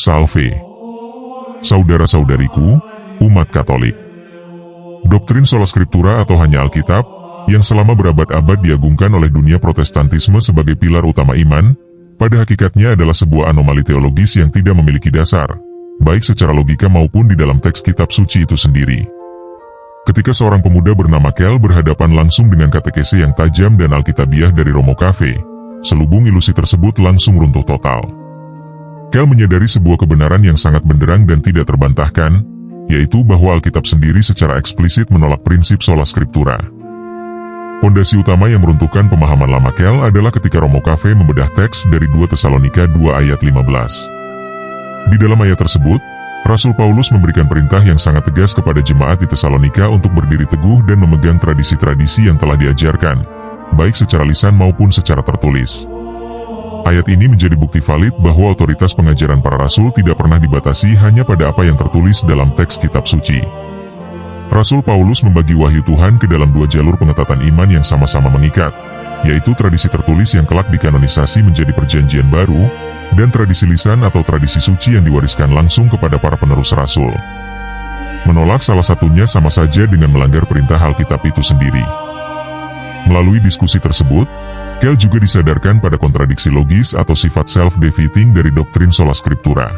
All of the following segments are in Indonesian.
Salve. Saudara-saudariku, umat Katolik. Doktrin sola scriptura atau hanya Alkitab, yang selama berabad-abad diagungkan oleh dunia Protestantisme sebagai pilar utama iman, pada hakikatnya adalah sebuah anomali teologis yang tidak memiliki dasar, baik secara logika maupun di dalam teks kitab suci itu sendiri. Ketika seorang pemuda bernama Kel berhadapan langsung dengan katekese yang tajam dan alkitabiah dari Romo Cafe, selubung ilusi tersebut langsung runtuh total. Kel menyadari sebuah kebenaran yang sangat benderang dan tidak terbantahkan, yaitu bahwa Alkitab sendiri secara eksplisit menolak prinsip sola scriptura. Pondasi utama yang meruntuhkan pemahaman lama Kel adalah ketika Romo Cafe membedah teks dari 2 Tesalonika 2 ayat 15. Di dalam ayat tersebut, Rasul Paulus memberikan perintah yang sangat tegas kepada jemaat di Tesalonika untuk berdiri teguh dan memegang tradisi-tradisi yang telah diajarkan, baik secara lisan maupun secara tertulis. Ayat ini menjadi bukti valid bahwa otoritas pengajaran para rasul tidak pernah dibatasi hanya pada apa yang tertulis dalam teks kitab suci. Rasul Paulus membagi wahyu Tuhan ke dalam 2 jalur pengetatan iman yang sama-sama mengikat, yaitu tradisi tertulis yang kelak dikanonisasi menjadi perjanjian baru, dan tradisi lisan atau tradisi suci yang diwariskan langsung kepada para penerus rasul. Menolak salah satunya sama saja dengan melanggar perintah Alkitab itu sendiri. Melalui diskusi tersebut, Kel juga disadarkan pada kontradiksi logis atau sifat self-defeating dari doktrin sola scriptura.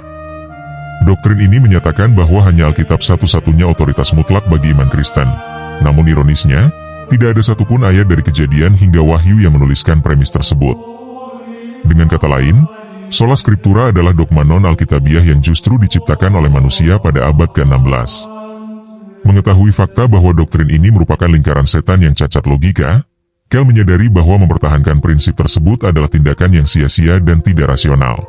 Doktrin ini menyatakan bahwa hanya Alkitab satu-satunya otoritas mutlak bagi iman Kristen. Namun ironisnya, tidak ada satupun ayat dari Kejadian hingga Wahyu yang menuliskan premis tersebut. Dengan kata lain, sola scriptura adalah dogma non-alkitabiah yang justru diciptakan oleh manusia pada abad ke-16. Mengetahui fakta bahwa doktrin ini merupakan lingkaran setan yang cacat logika, Kel menyadari bahwa mempertahankan prinsip tersebut adalah tindakan yang sia-sia dan tidak rasional.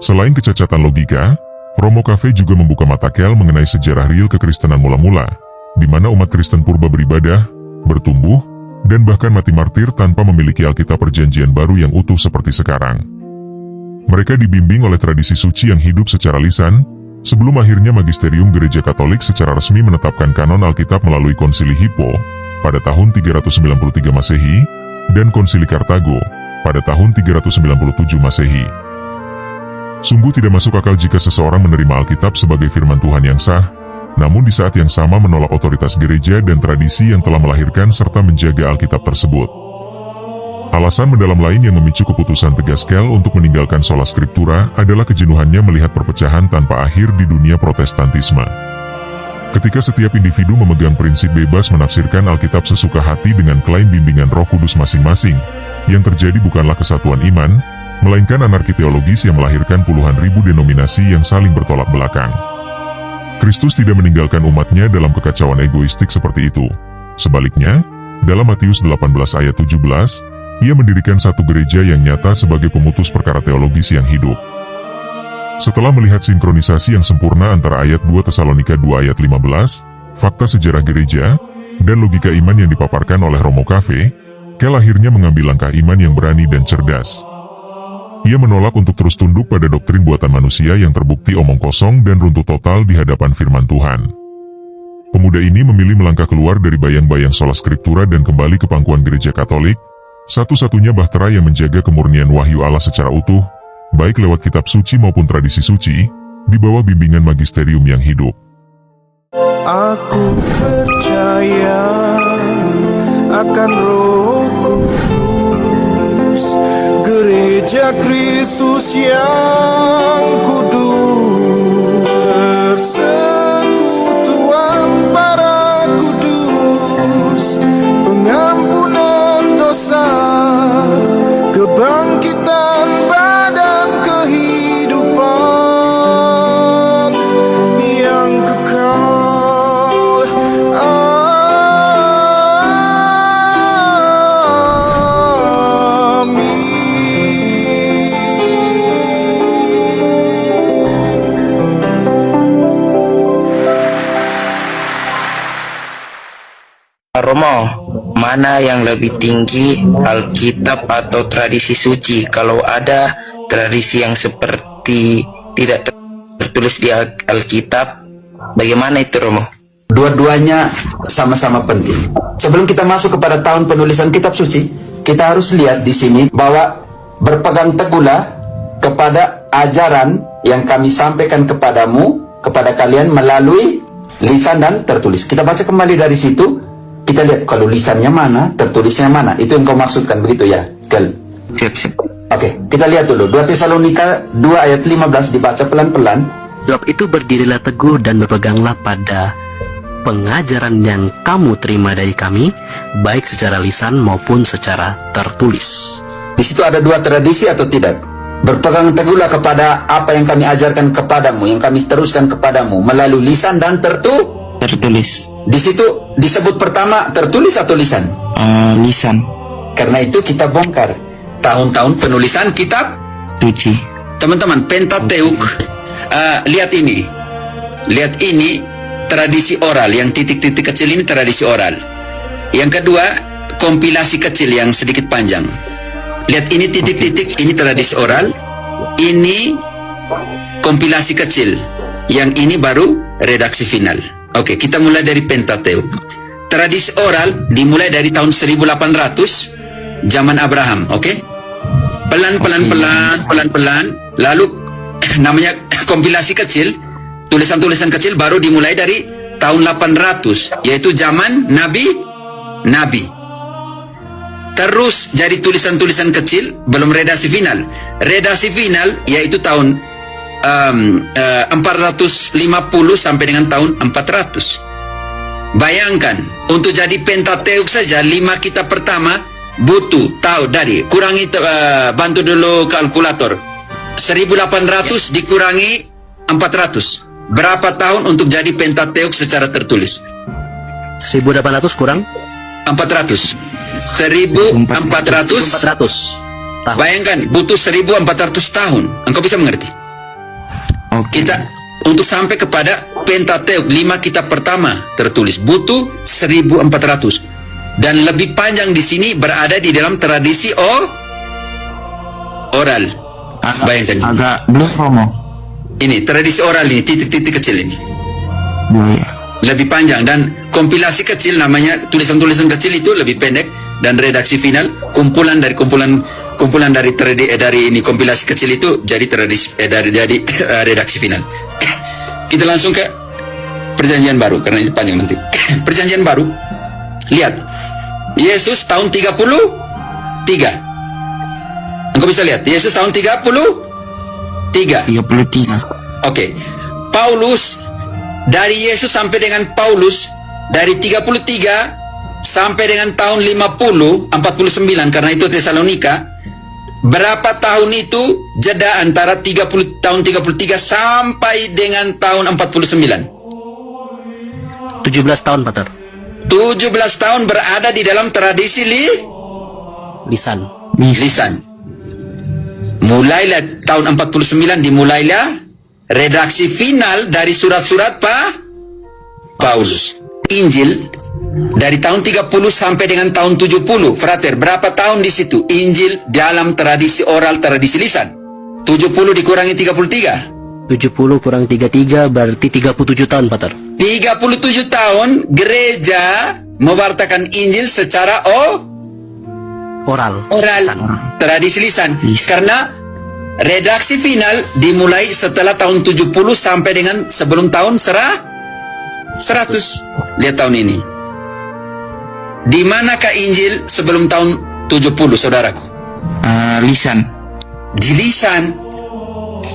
Selain kecacatan logika, Romo Cafe juga membuka mata Kel mengenai sejarah real kekristenan mula-mula, di mana umat Kristen purba beribadah, bertumbuh, dan bahkan mati martir tanpa memiliki Alkitab Perjanjian Baru yang utuh seperti sekarang. Mereka dibimbing oleh tradisi suci yang hidup secara lisan, sebelum akhirnya magisterium Gereja Katolik secara resmi menetapkan kanon Alkitab melalui Konsili Hippo pada tahun 393 Masehi, dan Konsili Kartago pada tahun 397 Masehi. Sungguh tidak masuk akal jika seseorang menerima Alkitab sebagai firman Tuhan yang sah, namun di saat yang sama menolak otoritas gereja dan tradisi yang telah melahirkan serta menjaga Alkitab tersebut. Alasan mendalam lain yang memicu keputusan tegas Kel untuk meninggalkan sola scriptura adalah kejenuhannya melihat perpecahan tanpa akhir di dunia Protestantisme. Ketika setiap individu memegang prinsip bebas menafsirkan Alkitab sesuka hati dengan klaim bimbingan Roh Kudus masing-masing, yang terjadi bukanlah kesatuan iman, melainkan anarki teologis yang melahirkan puluhan ribu denominasi yang saling bertolak belakang. Kristus tidak meninggalkan umatnya dalam kekacauan egoistik seperti itu. Sebaliknya, dalam Matius 18 ayat 17, ia mendirikan satu gereja yang nyata sebagai pemutus perkara teologis yang hidup. Setelah melihat sinkronisasi yang sempurna antara ayat 2 Tesalonika 2 ayat 15, fakta sejarah gereja, dan logika iman yang dipaparkan oleh Romo Cafe, Kel akhirnya mengambil langkah iman yang berani dan cerdas. Ia menolak untuk terus tunduk pada doktrin buatan manusia yang terbukti omong kosong dan runtuh total di hadapan firman Tuhan. Pemuda ini memilih melangkah keluar dari bayang-bayang sola scriptura dan kembali ke pangkuan Gereja Katolik, satu-satunya bahtera yang menjaga kemurnian wahyu Allah secara utuh, baik lewat kitab suci maupun tradisi suci, di bawah bimbingan magisterium yang hidup. Aku percaya akan Roh Kudus, Gereja Kristus yang kudus, persekutuan para kudus, pengampunan dosa, kebangkitan badan, kehidupan yang kekal. Romo, mana yang lebih tinggi, Alkitab atau tradisi suci? Kalau ada tradisi yang seperti tidak tertulis di Alkitab, bagaimana itu, Romo? Dua-duanya sama-sama penting. Sebelum kita masuk kepada tahun penulisan kitab suci, kita harus lihat di sini bahwa berpegang teguhlah kepada ajaran yang kami sampaikan kepadamu, kepada kalian melalui lisan dan tertulis. Kita baca kembali dari situ, kita lihat kalau lisannya mana, tertulisnya mana. Itu yang kau maksudkan, begitu ya, Kel? Siap. Oke, kita lihat dulu. 2 Tesalonika 2 ayat 15 dibaca pelan-pelan. Sebab itu berdirilah teguh dan berpeganglah pada pengajaran yang kamu terima dari kami, baik secara lisan maupun secara tertulis. Di situ ada 2 tradisi atau tidak? Berpegang teguhlah kepada apa yang kami ajarkan kepadamu, yang kami teruskan kepadamu melalui lisan dan Tertulis. Di situ disebut pertama tertulis atau lisan? Lisan. Karena itu kita bongkar tahun-tahun penulisan kitab Suci. teman-teman. Pentateuch, lihat ini, tradisi oral. Yang titik-titik kecil ini tradisi oral. Yang kedua, kompilasi kecil yang sedikit panjang. Lihat ini titik-titik, ini tradisi oral, ini kompilasi kecil, yang ini baru redaksi final. Oke, kita mulai dari Pentateuch. Tradisi oral dimulai dari tahun 1800 zaman Abraham. Oke, pelan-pelan, lalu namanya kompilasi kecil, tulisan-tulisan kecil baru dimulai dari tahun 800, yaitu zaman Nabi. Terus jadi tulisan-tulisan kecil, belum redaksi final. Redaksi final yaitu tahun 450 sampai dengan tahun 400. Bayangkan, untuk jadi Pentateuch saja 5 kitab pertama butuh tahu dari kurangi bantu dulu kalkulator. 1800 dikurangi 400. Berapa tahun untuk jadi Pentateuch secara tertulis? 1800 kurang 400. 1400. 400 tahun. Bayangkan, butuh 1400 tahun. Engkau bisa mengerti? Kita untuk sampai kepada Pentateuch 5 kitab pertama tertulis butuh 1400. Dan lebih panjang di sini berada di dalam tradisi oral. Bayangkan. Agak belum Romo. Ini tradisi oral ini, titik-titik kecil ini. Iya. Lebih panjang, dan kompilasi kecil namanya, tulisan-tulisan kecil itu lebih pendek, dan redaksi final kumpulan dari ini kompilasi kecil itu jadi tradisi jadi redaksi final. Kita langsung ke Perjanjian Baru karena itu panjang nanti. Perjanjian Baru, lihat Yesus tahun 33. Engkau bisa lihat Yesus tahun 33. Oke. Paulus, dari Yesus sampai dengan Paulus, dari 33 sampai dengan tahun 49, karena itu Tesalonika. Berapa tahun itu jeda antara tahun 33 sampai dengan tahun 49? 17 tahun, Pater. 17 tahun berada di dalam tradisi Lisan. Mulailah tahun 49 dimulailah redaksi final dari surat-surat Paulus. Injil dari tahun 30 sampai dengan tahun 70. Frater, berapa tahun di situ? Injil dalam tradisi oral, tradisi lisan. 70 dikurangi 33. 70 kurang 33 berarti 37 tahun, Pater. 37 tahun gereja mewartakan Injil secara Oral. lisan. Tradisi lisan. Karena redaksi final dimulai setelah tahun 70 sampai dengan sebelum tahun 100. Lihat tahun ini. Di manakah Injil sebelum tahun 70, saudaraku? Lisan. Di lisan.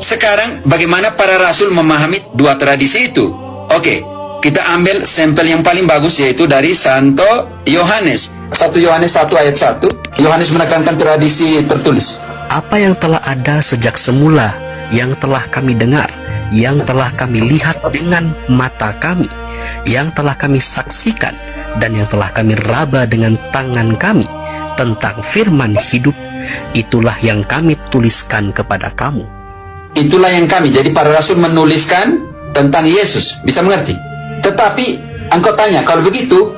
Sekarang bagaimana para rasul memahami 2 tradisi itu? Oke, kita ambil sampel yang paling bagus, yaitu dari Santo Yohanes. 1 Yohanes 1 ayat 1. Yohanes menekankan tradisi tertulis. Apa yang telah ada sejak semula, yang telah kami dengar, yang telah kami lihat dengan mata kami, yang telah kami saksikan, dan yang telah kami raba dengan tangan kami tentang firman hidup, itulah yang kami tuliskan kepada kamu. Itulah yang kami. Jadi para rasul menuliskan tentang Yesus. Bisa mengerti? Tetapi engkau tanya, kalau begitu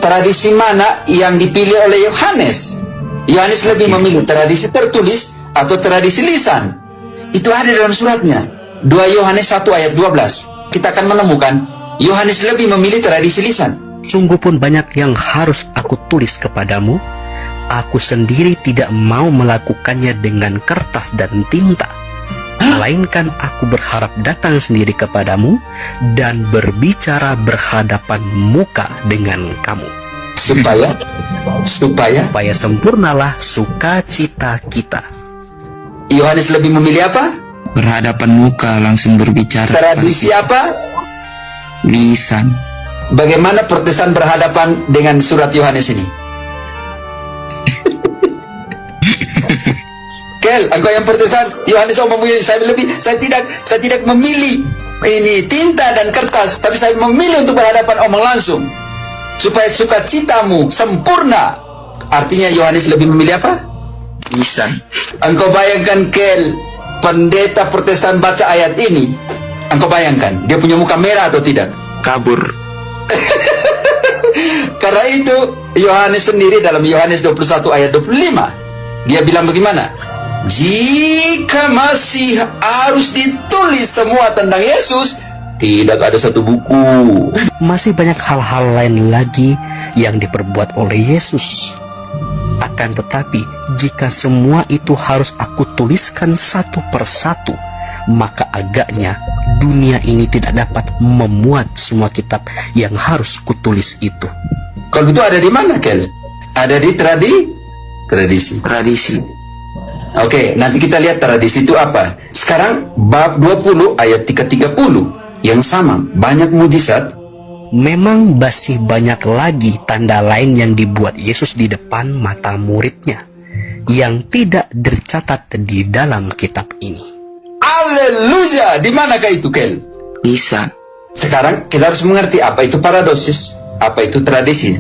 tradisi mana yang dipilih oleh Yohanes? Yohanes lebih memilih tradisi tertulis atau tradisi lisan. Itu ada dalam suratnya. 2 Yohanes 1 ayat 12. Kita akan menemukan Yohanes lebih memilih tradisi lisan. Sungguh pun banyak yang harus aku tulis kepadamu. Aku sendiri tidak mau melakukannya dengan kertas dan tinta. melainkan aku berharap datang sendiri kepadamu dan berbicara berhadapan muka dengan kamu. Supaya Supaya sempurnalah sukacita kita. Yohanes lebih memilih apa? Berhadapan muka langsung berbicara. Tradisi apa? Lisan. Bagaimana Protestan berhadapan dengan surat Yohanes ini? Kel, engkau yang Protestan, Yohanes memilih, saya tidak memilih ini tinta dan kertas, tapi saya memilih untuk berhadapan omong langsung supaya sukacitamu sempurna. Artinya Yohanes lebih memilih apa? Lisan. Engkau bayangkan, Kel, pendeta Protestan baca ayat ini, engkau bayangkan dia punya muka merah atau tidak? Kabur. Karena itu Yohanes sendiri dalam Yohanes 21 ayat 25 dia bilang bagaimana? Jika masih harus ditulis semua tentang Yesus, tidak ada satu buku. Masih banyak hal-hal lain lagi yang diperbuat oleh Yesus. Akan tetapi, jika semua itu harus aku tuliskan satu persatu, maka agaknya dunia ini tidak dapat memuat semua kitab yang harus kutulis itu. Kalau itu ada di mana, Kel? Ada di tradisi. Oke, nanti kita lihat tradisi itu apa. Sekarang bab 20 ayat 30 yang sama, banyak mujizat. Memang masih banyak lagi tanda lain yang dibuat Yesus di depan mata muridnya yang tidak tercatat di dalam kitab ini. Haleluya! Di manakah itu, Kel? Lisan. Sekarang kita harus mengerti apa itu paradosis, apa itu tradisi.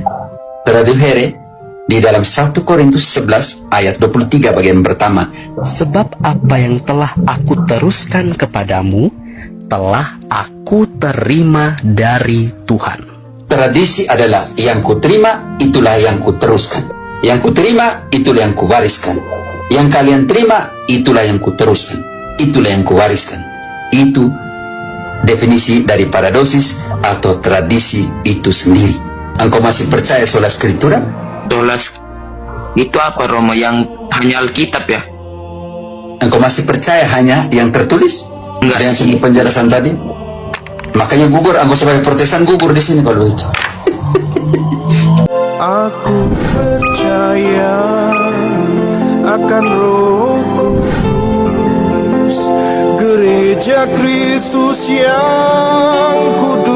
Traduhere di dalam 1 Korintus 11 ayat 23 bagian pertama. Sebab apa yang telah aku teruskan kepadamu telah aku terima dari Tuhan. Tradisi adalah yang kuterima, itulah yang kuteruskan. Yang kuterima, itulah yang kuwariskan. Yang kalian terima, itulah yang kuteruskan. Itulah yang kuwariskan. Itu definisi dari paradosis atau tradisi itu sendiri. Engkau masih percaya sola Scriptura? Solas. Itu apa, Romo? Yang hanya Alkitab ya? Engkau masih percaya hanya yang tertulis? Enggak. Yang seperti penjelasan tadi? Makanya gugur, engkau sebagai Protestan gugur di sini kalau itu. Aku percaya akan Roh Kudus, gereja Kristus yang kudus.